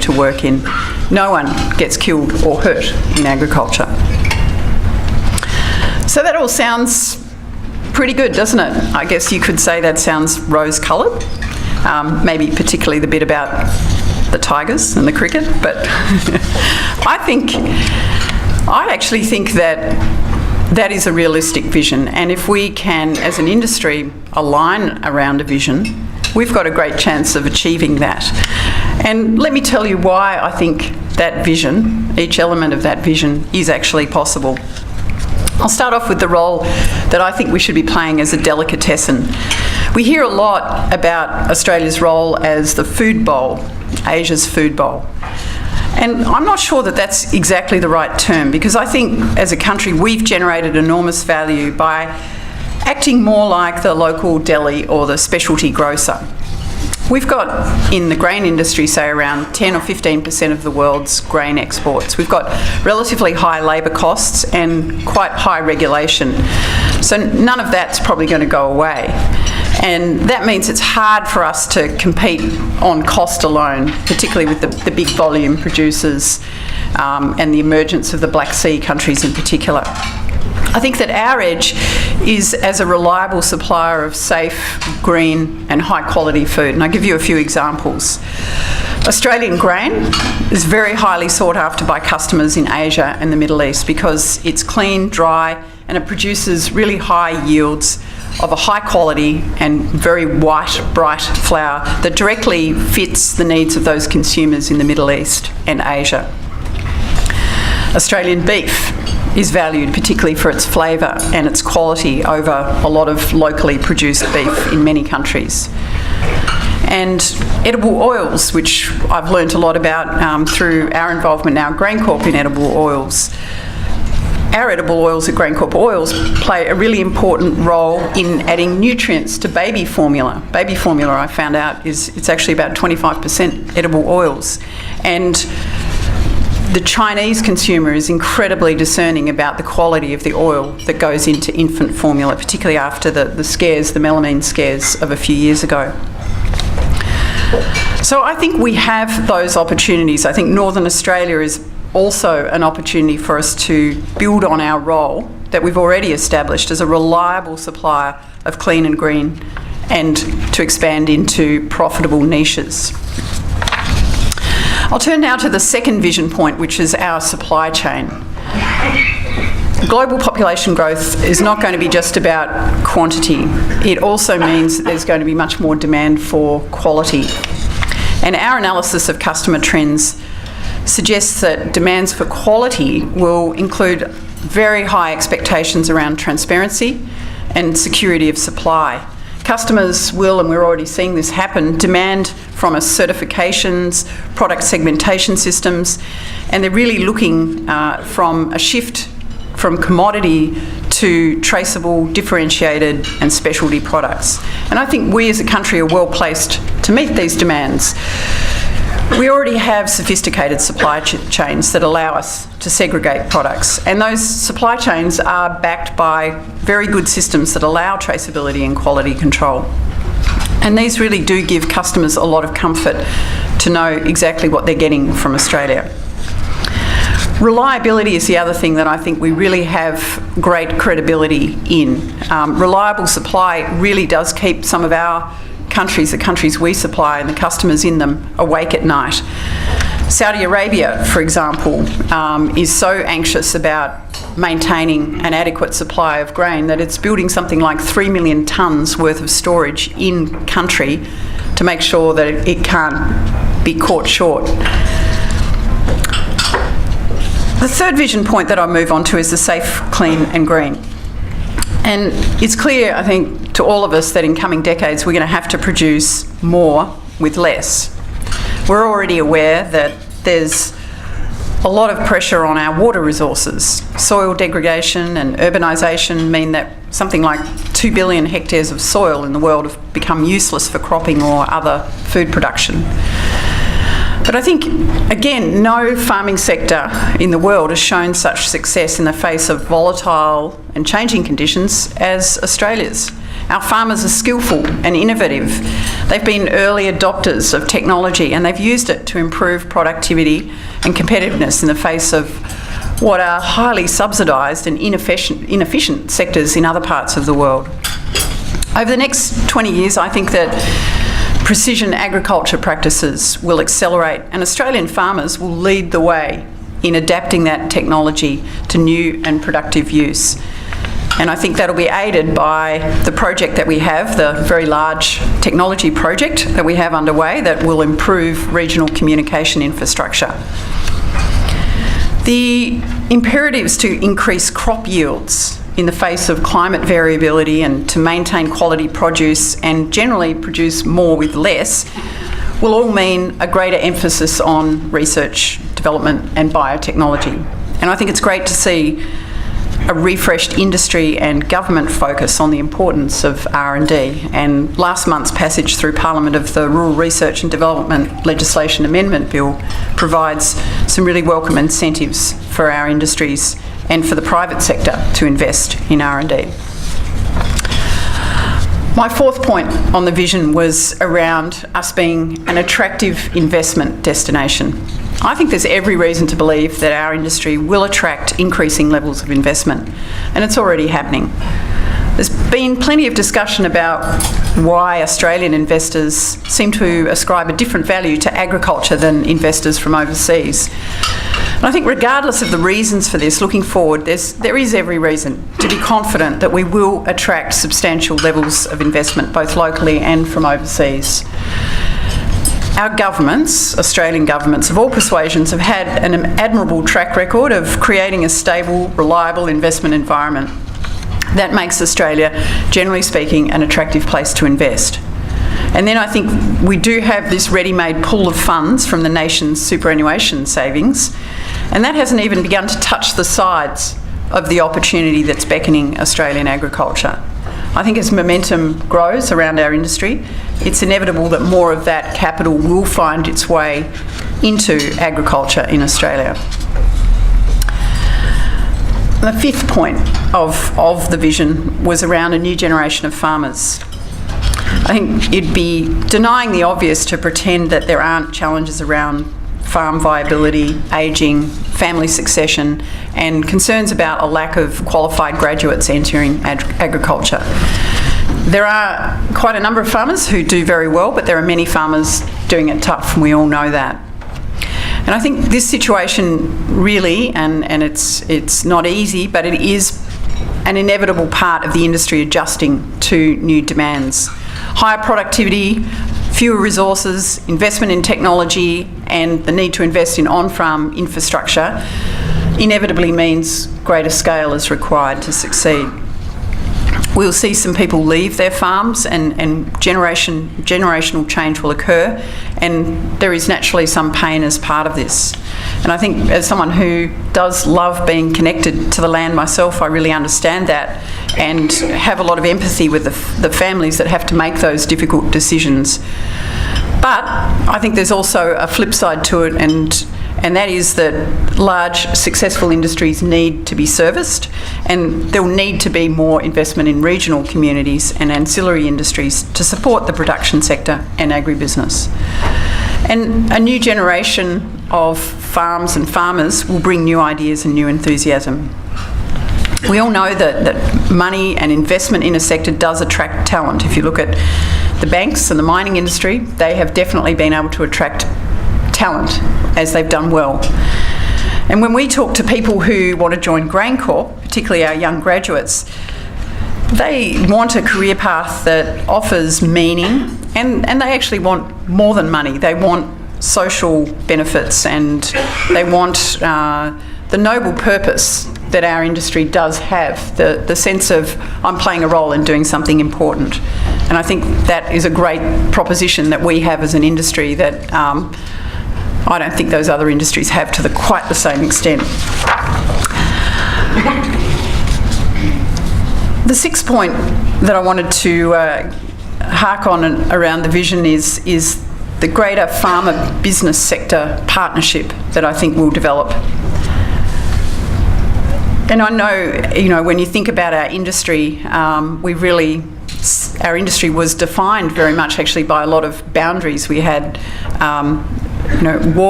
to work in. No one gets killed or hurt in agriculture. So that all sounds pretty good, doesn't it? I guess you could say that sounds rose-coloured, maybe particularly the bit about the tigers and the cricket, but I actually think that is a realistic vision, and if we can, as an industry, align around a vision, we've got a great chance of achieving that. And let me tell you why I think that vision, each element of that vision, is actually possible. I'll start off with the role that I think we should be playing as a delicatessen. We hear a lot about Australia's role as the food bowl, Asia's food bowl. And I'm not sure that that's exactly the right term, because I think as a country we've generated enormous value by acting more like the local deli or the specialty grocer. We've got, in the grain industry, say around 10 or 15% of the world's grain exports. We've got relatively high labour costs and quite high regulation. So none of that's probably going to go away. And that means it's hard for us to compete on cost alone, particularly with the big volume producers and the emergence of the Black Sea countries in particular. I think that our edge is as a reliable supplier of safe, green and high quality food. And I'll give you a few examples. Australian grain is very highly sought after by customers in Asia and the Middle East because it's clean, dry, and it produces really high yields of a high quality and very white, bright flour that directly fits the needs of those consumers in the Middle East and Asia. Australian beef is valued particularly for its flavour and its quality over a lot of locally produced beef in many countries. And edible oils, which I've learnt a lot about through our involvement now, GrainCorp, in edible oils. Our edible oils at GrainCorp Oils play a really important role in adding nutrients to baby formula. Baby formula, I found out, it's actually about 25% edible oils. And the Chinese consumer is incredibly discerning about the quality of the oil that goes into infant formula, particularly after the scares, the melamine scares of a few years ago. So I think we have those opportunities. I think Northern Australia is also an opportunity for us to build on our role that we've already established as a reliable supplier of clean and green, and to expand into profitable niches. I'll turn now to the second vision point, which is our supply chain. Global population growth is not going to be just about quantity. It also means that there's going to be much more demand for quality. And our analysis of customer trends suggests that demands for quality will include very high expectations around transparency and security of supply. Customers will, and we're already seeing this happen, demand from us certifications, product segmentation systems, and they're really looking from a shift from commodity to traceable, differentiated and specialty products. And I think we as a country are well placed to meet these demands. We already have sophisticated supply chains that allow us to segregate products, and those supply chains are backed by very good systems that allow traceability and quality control. And these really do give customers a lot of comfort to know exactly what they're getting from Australia. Reliability is the other thing that I think we really have great credibility in. Reliable supply really does keep some of our countries, the countries we supply and the customers in them, awake at night. Saudi Arabia, for example, is so anxious about maintaining an adequate supply of grain that it's building something like 3 million tonnes worth of storage in country to make sure that it can't be caught short. The third vision point that I'll move on to is the safe, clean and green. And it's clear, I think, to all of us that in coming decades we're going to have to produce more with less. We're already aware that there's a lot of pressure on our water resources. Soil degradation and urbanisation mean that something like 2 billion hectares of soil in the world have become useless for cropping or other food production. But I think, again, no farming sector in the world has shown such success in the face of volatile and changing conditions as Australia's. Our farmers are skillful and innovative. They've been early adopters of technology and they've used it to improve productivity and competitiveness in the face of what are highly subsidised and inefficient sectors in other parts of the world. Over the next 20 years, I think that precision agriculture practices will accelerate and Australian farmers will lead the way in adapting that technology to new and productive use. And I think that'll be aided by the project that we have, the very large technology project that we have underway that will improve regional communication infrastructure. The imperatives to increase crop yields in the face of climate variability and to maintain quality produce and generally produce more with less will all mean a greater emphasis on research, development and biotechnology. And I think it's great to see a refreshed industry and government focus on the importance of R&D, and last month's passage through Parliament of the Rural Research and Development Legislation Amendment Bill provides some really welcome incentives for our industries and for the private sector to invest in R&D. My fourth point on the vision was around us being an attractive investment destination. I think there's every reason to believe that our industry will attract increasing levels of investment, and it's already happening. There's been plenty of discussion about why Australian investors seem to ascribe a different value to agriculture than investors from overseas. And I think regardless of the reasons for this, looking forward, there is every reason to be confident that we will attract substantial levels of investment, both locally and from overseas. Our governments, Australian governments of all persuasions, have had an admirable track record of creating a stable, reliable investment environment that makes Australia, generally speaking, an attractive place to invest. And then I think we do have this ready-made pool of funds from the nation's superannuation savings, and that hasn't even begun to touch the sides of the opportunity that's beckoning Australian agriculture. I think as momentum grows around our industry, it's inevitable that more of that capital will find its way into agriculture in Australia. The fifth point of the vision was around a new generation of farmers. I think it'd be denying the obvious to pretend that there aren't challenges around farm viability, ageing, family succession, and concerns about a lack of qualified graduates entering agriculture. There are quite a number of farmers who do very well, but there are many farmers doing it tough, and we all know that. And I think this situation really, and it's not easy, but it is an inevitable part of the industry adjusting to new demands. Higher productivity, fewer resources, investment in technology, and the need to invest in on-farm infrastructure inevitably means greater scale is required to succeed. We'll see some people leave their farms and generational change will occur, and there is naturally some pain as part of this. And I think as someone who does love being connected to the land myself, I really understand that and have a lot of empathy with the families that have to make those difficult decisions. But I think there's also a flip side to it, and that is that large successful industries need to be serviced, and there will need to be more investment in regional communities and ancillary industries to support the production sector and agribusiness. And a new generation of farms and farmers will bring new ideas and new enthusiasm. We all know that money and investment in a sector does attract talent. If you look at the banks and the mining industry, they have definitely been able to attract talent as they've done well. And when we talk to people who want to join GrainCorp, particularly our young graduates, they want a career path that offers meaning, and they actually want more than money. They want social benefits, and they want the noble purpose that our industry does have, the sense of I'm playing a role in doing something important. And I think that is a great proposition that we have as an industry that I don't think those other industries have to quite the same extent. The sixth point that I wanted to hark on around the vision is the greater farmer business sector partnership that I think will develop. And I know, when you think about our industry, we really our industry was defined very much actually by a lot of boundaries. We had, walls